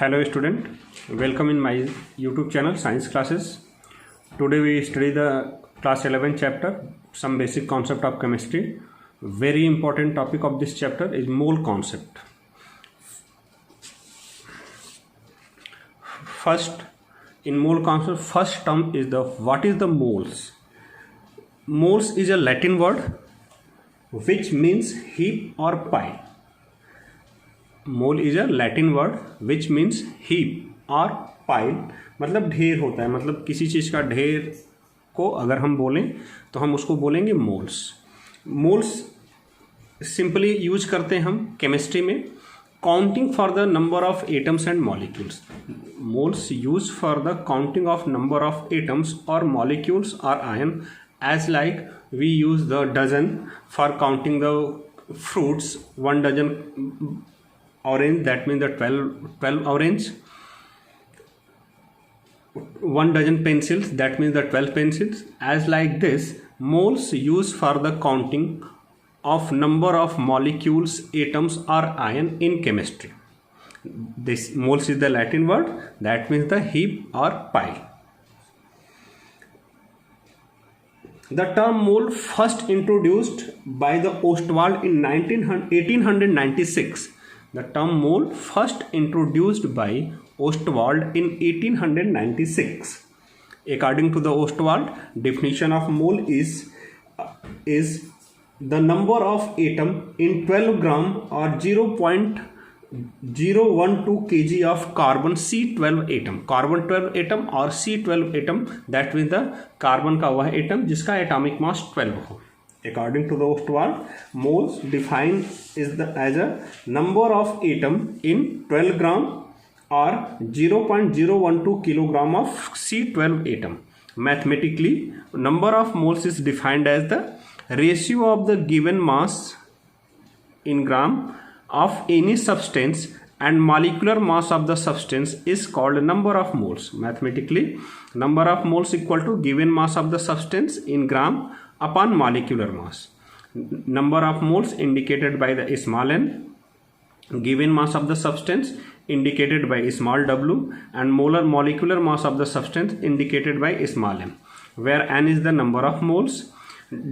Hello student, welcome in my YouTube channel Science Classes. Today we study the class 11 chapter, some basic concept of chemistry. Very important topic of this chapter is mole concept. First, in mole concept, first term is the what is the moles. Moles is a Latin word which means heap or pile. Mole is a Latin word which means heap और pile, मतलब ढेर होता है, मतलब किसी चीज़ का ढेर को अगर हम बोलें तो हम उसको बोलेंगे मोल्स. मोल्स सिंपली यूज करते हैं हम केमिस्ट्री में counting for the number of atoms and molecules. Moles use for the counting of number of atoms और मॉलिक्यूल्स और ion, as like we use the dozen for counting the fruits. 1 dozen orange, that means the 12 orange. 1 dozen pencils, that means the 12 pencils. As like this, moles used for the counting of number of molecules, atoms or ion in chemistry. This moles is the Latin word, that means the heap or pile. The term mole first introduced by the Ostwald in 1896. The term mole first introduced by Ostwald in 1896. According to the Ostwald, definition of mole is the number of atom in 12 gram or 0.012 kg of carbon C12 atom. Carbon 12 atom or C12 atom, that means the carbon का वह atom जिसका atomic mass 12 हो. According to the Ostwald, moles defined as a number of atom in 12 gram or 0.012 kilogram of C12 atom. Mathematically, number of moles is defined as the ratio of the given mass in gram of any substance and molecular mass of the substance is called number of moles. Mathematically, number of moles equal to given mass of the substance in gram upon molecular mass. Number of moles indicated by the small n, given mass of the substance indicated by small w, and molecular mass of the substance indicated by small m, where n is the number of moles,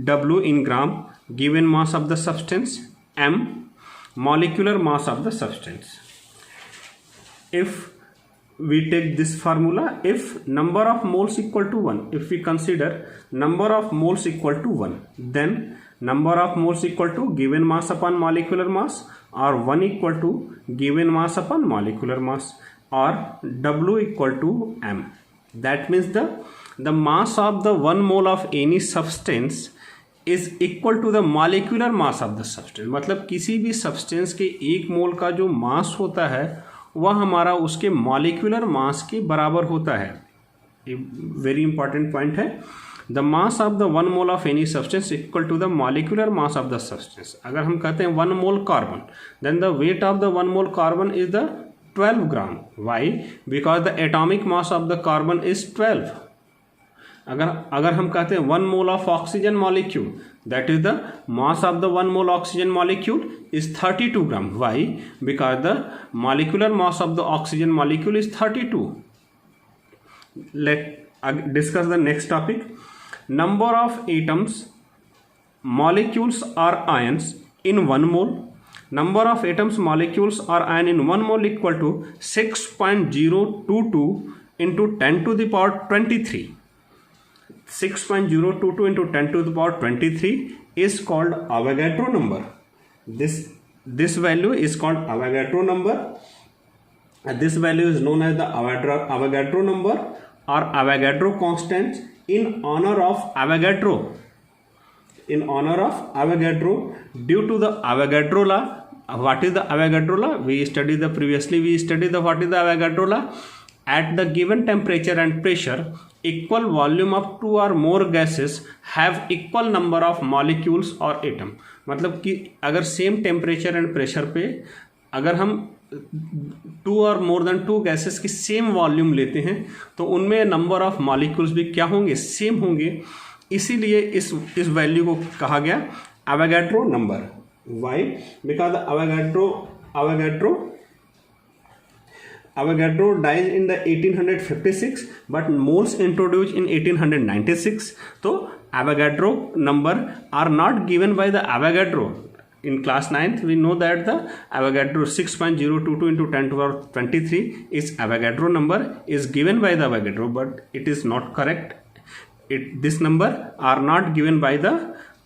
w in gram, given mass of the substance, m molecular mass of the substance. If we take this formula, if number of moles equal to 1, if we consider number of moles equal to 1, then number of moles equal to given mass upon molecular mass, or 1 equal to given mass upon molecular mass, or W equal to M. That means the mass of the 1 mole of any substance is equal to the molecular mass of the substance. मतलब किसी भी substance के 1 मोल का जो मास होता है वह हमारा उसके मॉलिक्यूलर मास के बराबर होता है. ये वेरी इंपॉर्टेंट पॉइंट है. The mass of the 1 mole of any substance equal to the molecular mass of the substance. अगर हम कहते हैं 1 mole carbon, then the weight of the 1 mole carbon is the 12 gram. Why? Because the atomic mass of the carbon is 12. अगर हम कहते हैं 1 mole of oxygen molecule, that is the mass of the 1 mole oxygen molecule is 32 gram. Why? Because the molecular mass of the oxygen molecule is 32. Let's discuss the next topic. Number of atoms, molecules or ions in 1 mole. Number of atoms, molecules or ion in 1 mole equal to 6.022 into 10 to the power 23. 6.022 into 10 to the power 23 is called Avogadro number. This value is called Avogadro number. This value is known as the Avogadro number or Avogadro constant in honor of Avogadro. In honor of Avogadro, due to the Avogadro law. What is the Avogadro law? We studied what is the Avogadro law. At the given temperature and pressure, equal volume of 2 or more gases have equal number of molecules or atom. मतलब कि अगर same temperature and pressure पे अगर हम 2 और more than 2 gases की same volume लेते हैं तो उनमें नंबर ऑफ मॉलिक्यूल्स भी क्या होंगे? सेम होंगे. इसीलिए इस वैल्यू को कहा गया Avogadro number. Why? Because Avogadro Avogadro died in the 1856 but moles introduced in 1896. So Avogadro number are not given by the Avogadro. In class 9th we know that the Avogadro 6.022 into 10 to the power 23 is Avogadro number is given by the Avogadro, but it is not correct. This number are not given by the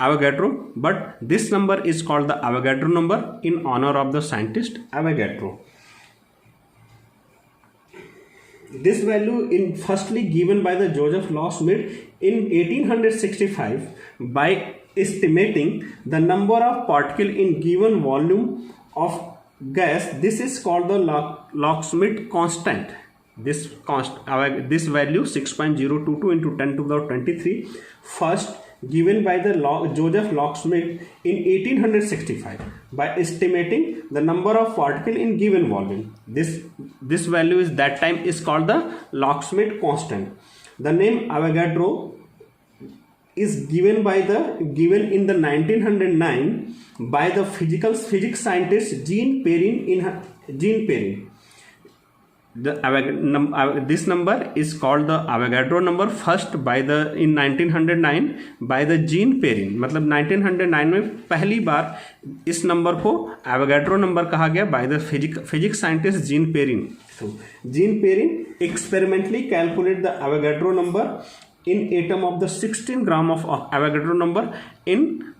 Avogadro, but this number is called the Avogadro number in honor of the scientist Avogadro. This value in firstly given by the Joseph Locksmith in 1865 by estimating the number of particles in given volume of gas. This is called the Locksmith constant. This value 6.022 into 10 to the power 23 first given by the Joseph Locksmith in 1865 by estimating the number of particles in given volume. This value is that time is called the Locksmith constant. The name Avogadro is given in the 1909 by the physics scientist Jean Perrin. This number is called the Avogadro number first in 1909 by the Jean Perrin. मतलब 1909 में पहली बार इस number को Avogadro number कहा गया by the physics scientist Jean Perrin. So Jean Perrin experimentally calculated the Avogadro number in atom of the 16 gram of Avogadro number in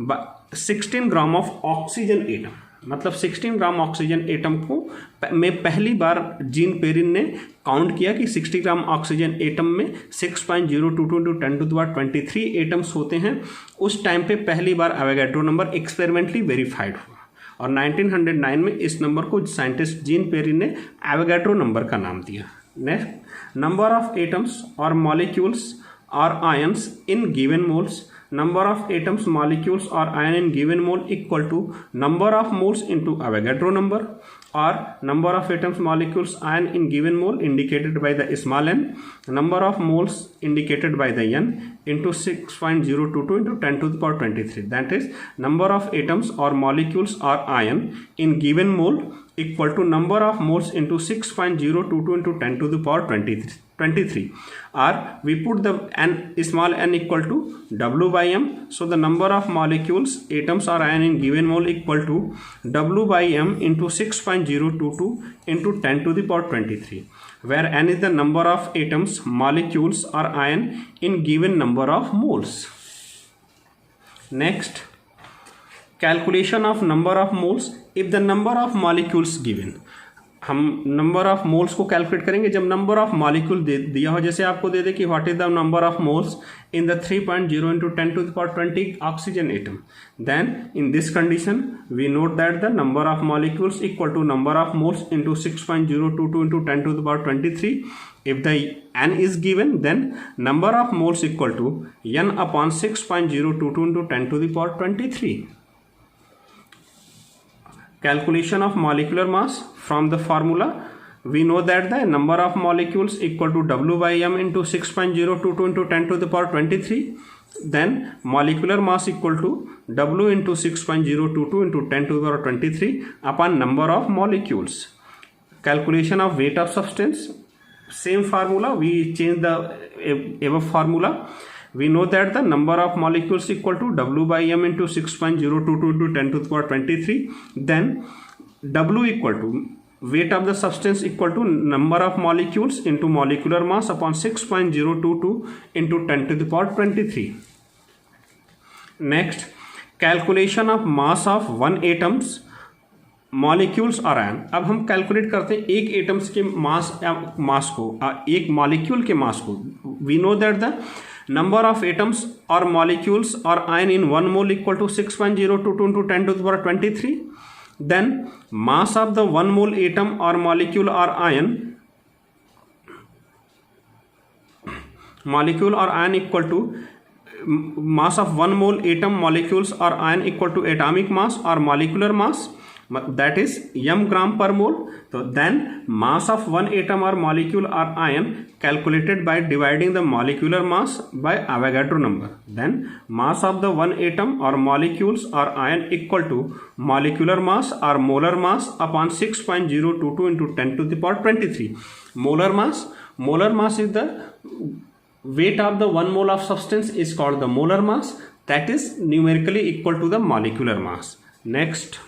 16 gram of oxygen atom. मतलब 16 gram oxygen atom को में पहली बार gene Perrin ने count किया कि 60 gram oxygen atom में 6.022 into 10 to the power 23 atoms होते हैं. उस टाइम पे पहली बार एवोगाड्रो नंबर एक्सपेरिमेंटली वेरीफाइड हुआ और 1909 में इस नंबर को साइंटिस्ट जीन पेरिन ने एवोगाड्रो नंबर का नाम दिया. नेक्स्ट, नंबर ऑफ एटम्स और मॉलिक्यूल्स और ions in given moles. Number of atoms, molecules or ion in given mole equal to number of moles into Avogadro number, or number of atoms, molecules, ion in given mole indicated by the small n, number of moles indicated by the n into 6.022 into 10 to the power 23. That is, number of atoms or molecules or ion in given mole equal to number of moles into 6.022 into 10 to the power 23, or we put the n small n equal to W by m. So the number of molecules, atoms or ion in given mole equal to W by m into 6.022 into 10 to the power 23, where n is the number of atoms, molecules or ion in given number of moles. Next, calculation of number of moles if the number of molecules given. हम number of moles को calculate करेंगे जब number of molecule दिया हो. जैसे आपको दे दे कि what is the number of moles in the 3.0 into 10 to the power 20 oxygen atom. Then in this condition we note that the number of molecules equal to number of moles into 6.022 into 10 to the power 23. If the n is given, then number of moles equal to n upon 6.022 into 10 to the power 23. Calculation of molecular mass from the formula, we know that the number of molecules equal to W by m into 6.022 into 10 to the power 23. Then molecular mass equal to W into 6.022 into 10 to the power 23 upon number of molecules. Calculation of weight of substance, same formula, we change the above formula. We know that the number of molecules equal to W by m into 6.022 into 10 to the power 23. Then W equal to weight of the substance equal to number of molecules into molecular mass upon 6.022 into 10 to the power 23. Next, calculation of mass of one atoms, molecules और ion. अब हम calculate करते हैं एक atoms के mass को, एक molecule के मास को. We know that the number of atoms or molecules or ion in 1 mole equal to 6.022 into 10 to the power 23. Then mass of the 1 mole atom or molecule or ion equal to mass of 1 mole atom, molecules or ion equal to atomic mass or molecular mass that is m gram per mole. So then mass of one atom or molecule or ion calculated by dividing the molecular mass by Avogadro number. Then mass of the one atom or molecules or ion equal to molecular mass or molar mass upon 6.022 into 10 to the power 23. Molar mass is the weight of the 1 mole of substance is called the molar mass, that is numerically equal to the molecular mass. Next,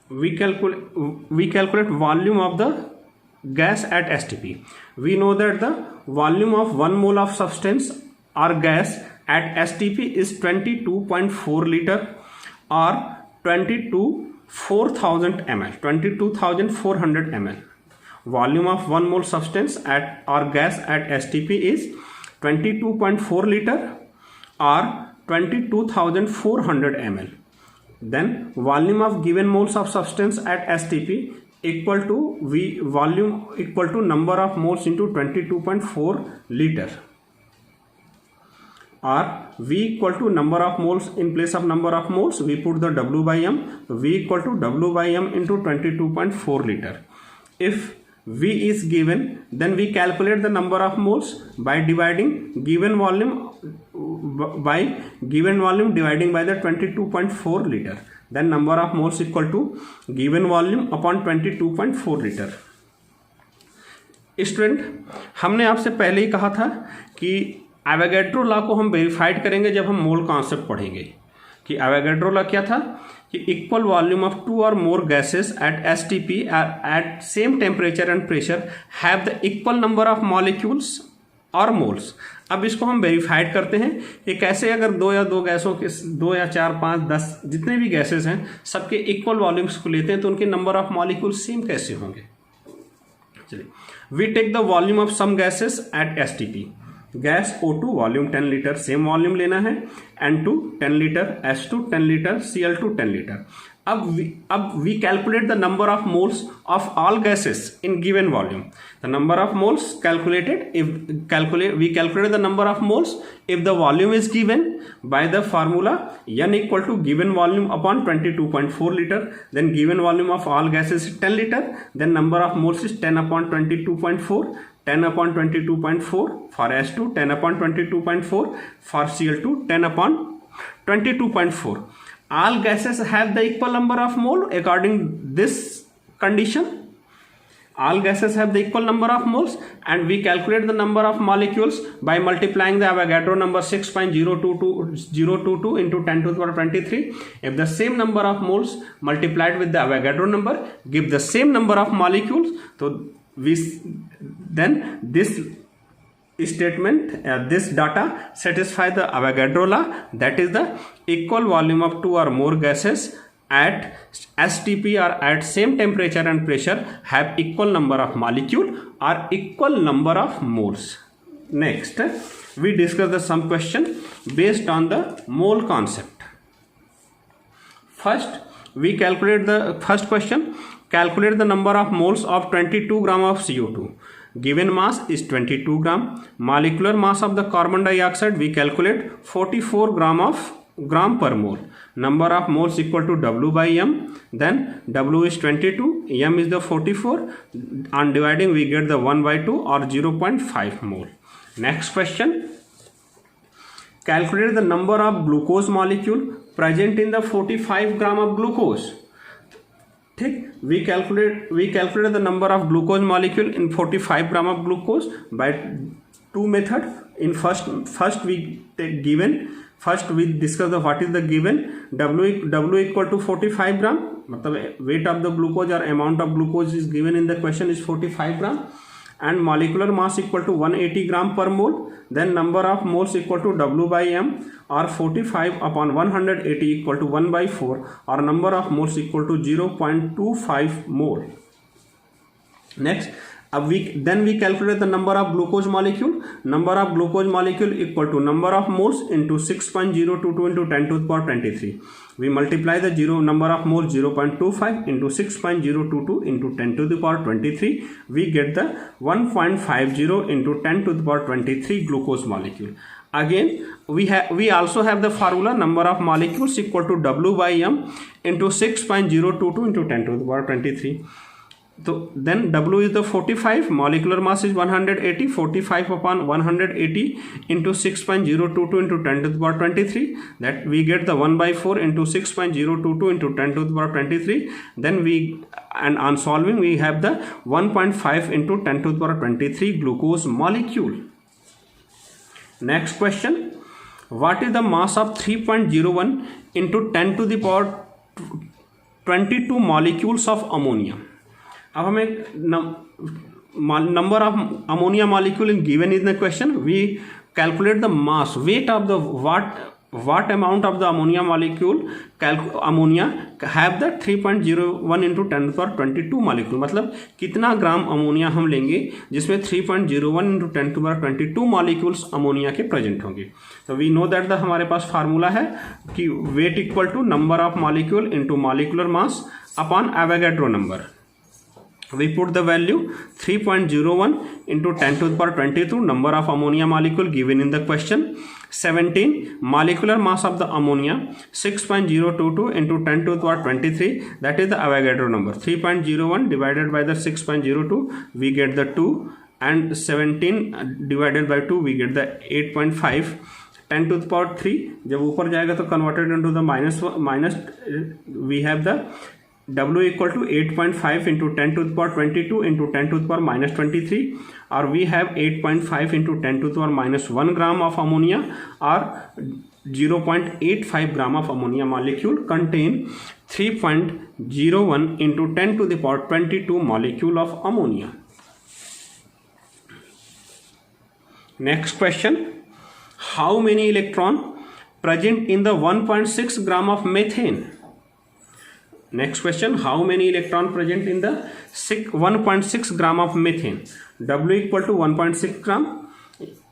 we calculate volume of the gas at STP. We know that the volume of 1 mole of substance or gas at STP is 22.4 liter or 22,400 ml. Volume of 1 mole substance at or gas at STP is 22.4 liter or 22,400 ml. Then volume of given moles of substance at STP equal to volume equal to number of moles into 22.4 liter, or V equal to number of moles. In place of number of moles we put the W by M. So V equal to W by M into 22.4 liter. If V is given, then we calculate the number of moles by dividing given volume dividing by the 22.4 liter. Then number of moles equal to given volume upon 22.4 liter. Student, हमने आपसे पहले ही कहा था कि Avogadro law को हम verified करेंगे जब हम मोल कॉन्सेप्ट पढ़ेंगे। कि एवोगैड्रो लॉ क्या था कि इक्वल वॉल्यूम ऑफ 2 और more gases at STP at same temperature and pressure have the equal number of molecules और मोल्स। अब इसको हम वेरीफाइड करते हैं कि कैसे, अगर 2 या 2 गैसों के 2 या 4 5 10 जितने भी गैसेस हैं सबके इक्वल वॉल्यूम्स को लेते हैं तो उनके नंबर ऑफ मॉलिक्यूल्स सेम कैसे होंगे। चलिए, we take the volume of some gases at STP। Gas O2 volume 10 litre, same volume लेना है। N2 10 litre, S2 10 litre, Cl2 10 litre. अब we calculate the number of moles of all gases in given volume. The number of moles calculated we calculate the number of moles if the volume is given by the formula N equal to given volume upon 22.4 liter. Then given volume of all gases is 10 liter. Then number of moles is 10 upon 22.4. 10 upon 22.4 for S2, 10 upon 22.4 for Cl2, 10 upon 22.4. All gases have the equal number of mole according this condition. All gases have the equal number of moles, and we calculate the number of molecules by multiplying the Avogadro number 6.022 into 10 to the power 23. If the same number of moles multiplied with the Avogadro number give the same number of molecules, so then this statement, this data satisfy the Avogadro law, that is the equal volume of 2 or more gases at STP or at same temperature and pressure have equal number of molecule or equal number of moles. Next, we discuss the some question based on the mole concept. First, we calculate the first question. Calculate the number of moles of 22 gram of CO2. Given mass is 22 gram. Molecular mass of the carbon dioxide we calculate 44 gram per mole. Number of moles equal to W by M. Then W is 22, M is the 44. On dividing we get the 1 by 2 or 0.5 mole. Next question. Calculate the number of glucose molecule present in the 45 gram of glucose. ठीक, we calculate the number of glucose molecule in 45 gram of glucose by two method. In first we take given. First we discuss the what is the given. W equal to 45 gram. मतलब weight of the glucose or amount of glucose is given in the question is 45 gram. And molecular mass equal to 180 gram per mole. Then number of moles equal to W by M, or 45 upon 180 equal to 1 by 4, or number of moles equal to 0.25 mole. Next, then we calculate the number of glucose molecule. Number of glucose molecule equal to number of moles into 6.022 into 10 to the power 23. We multiply the number of moles 0.25 into 6.022 into 10 to the power 23. We get the 1.50 into 10 to the power 23 glucose molecule. Again we also have the formula number of molecules equal to W by M into 6.022 into 10 to the power 23. So then W is the 45, molecular mass is 180, 45 upon 180 into 6.022 into 10 to the power 23, that we get the 1 by 4 into 6.022 into 10 to the power 23. Then and on solving we have the 1.5 into 10 to the power 23 glucose molecule. Next question, what is the mass of 3.01 into 10 to the power 22 molecules of ammonia? अब हमें number of ammonia molecule in given in the question, we calculate the mass, weight of the what amount of the ammonia molecule ammonia have the 3.01 into 10 to the power 22 molecule. मतलब कितना gram ammonia हम लेंगे जिसमें 3.01 into 10 to the power 22 molecules ammonia के present होंगे. तो we know that हमारे पास formula है कि weight equal to number of molecule into molecular mass upon Avogadro number. We put the value 3.01 into 10 to the power 22 number of ammonia molecule given in the question. 17 molecular mass of the ammonia 6.022 into 10 to the power 23, that is the Avogadro number. 3.01 divided by the 6.02 we get the 2, and 17 divided by 2 we get the 8.5. 10 to the power 3 जब ऊपर जाएगा तो converted into the minus we have the W equal to 8.5 into 10 to the power 22 into 10 to the power minus 23, or we have 8.5 into 10 to the power minus 1 gram of ammonia, or 0.85 gram of ammonia molecule contain 3.01 into 10 to the power 22 molecule of ammonia. Next question, how many electron present in the 1.6 gram of methane? Next question, how many electron present in the 1.6 gram of methane? W equal to 1.6 gram.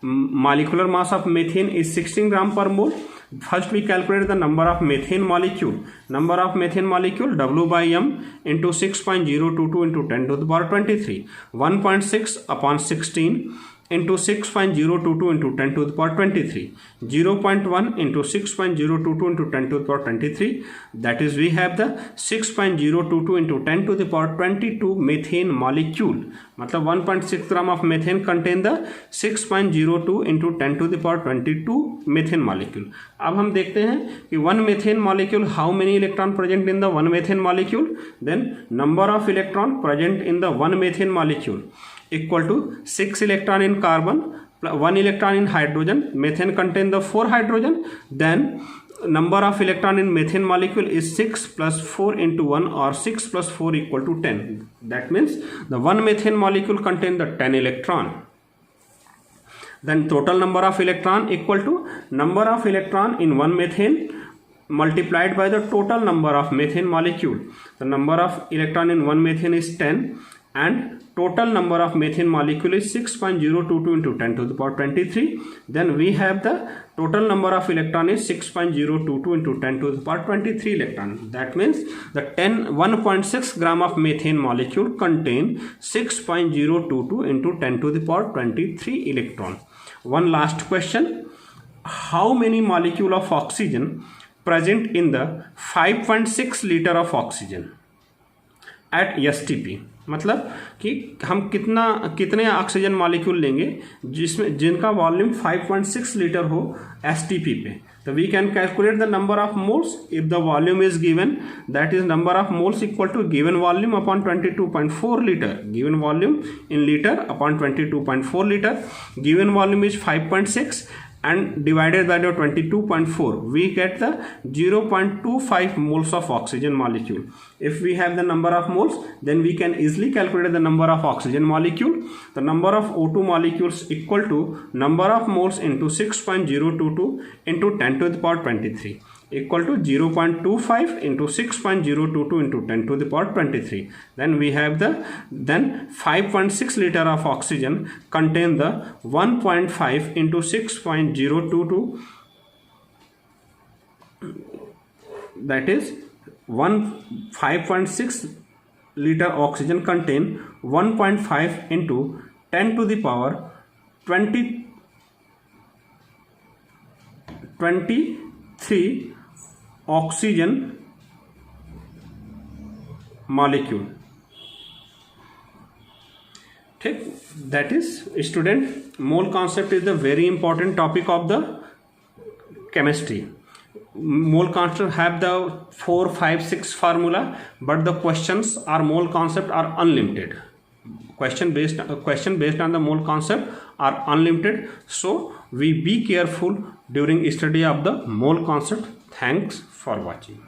Molecular mass of methane is 16 gram per mole. First we calculate the number of methane molecule. Number of methane molecule W by M into 6.022 into 10 to the power 23. 1.6 upon 16 into 6.022 into 10 to the power 23. 0.1 into 6.022 into 10 to the power 23, that is we have the 6.022 into 10 to the power 22 methane molecule. मतलब 1.6 gram of methane contain the 6.02 into 10 to the power 22 methane molecule. अब हम देखते हैं कि one methane molecule, how many electron present in the one methane molecule, then number of electron present in the one methane molecule equal to 6 electron in carbon, 1 electron in hydrogen. Methane contain the 4 hydrogen. Then number of electron in methane molecule is 6 plus 4 into 1, or 6 plus 4 equal to 10. That means the one methane molecule contain the 10 electron. Then total number of electron equal to number of electron in one methane multiplied by the total number of methane molecule. The number of electron in one methane is 10, and total number of methane molecule is 6.022 into 10 to the power 23. Then we have the total number of electron is 6.022 into 10 to the power 23 electron. That means the 1.6 gram of methane molecule contain 6.022 into 10 to the power 23 electron. One last question, how many molecule of oxygen present in the 5.6 liter of oxygen at STP? मतलब कि हम कितने oxygen molecule लेंगे जिनका volume 5.6 litre हो STP पे. तो we can calculate the number of moles if the volume is given, that is number of moles equal to given volume upon 22.4 litre. Given volume in litre upon 22.4 litre. Given volume is 5.6 and divided by the 22.4, we get the 0.25 moles of oxygen molecule. If we have the number of moles, then we can easily calculate the number of oxygen molecule. The number of O2 molecules equal to number of moles into 6.022 into 10 to the power 23 equal to 0.25 into 6.022 into 10 to the power 23. Then we have the 5.6 liter of oxygen contain the 1.5 into 6.022, that is 5.6 liter oxygen contain 1.5 into 10 to the power 20 23 oxygen molecule. ठीक, that is student mole concept is the very important topic of the chemistry. Mole concept have the 4, 5, 6 formula, but the questions are mole concept are unlimited. Question based on the mole concept are unlimited. So we be careful during study of the mole concept. Thanks for watching.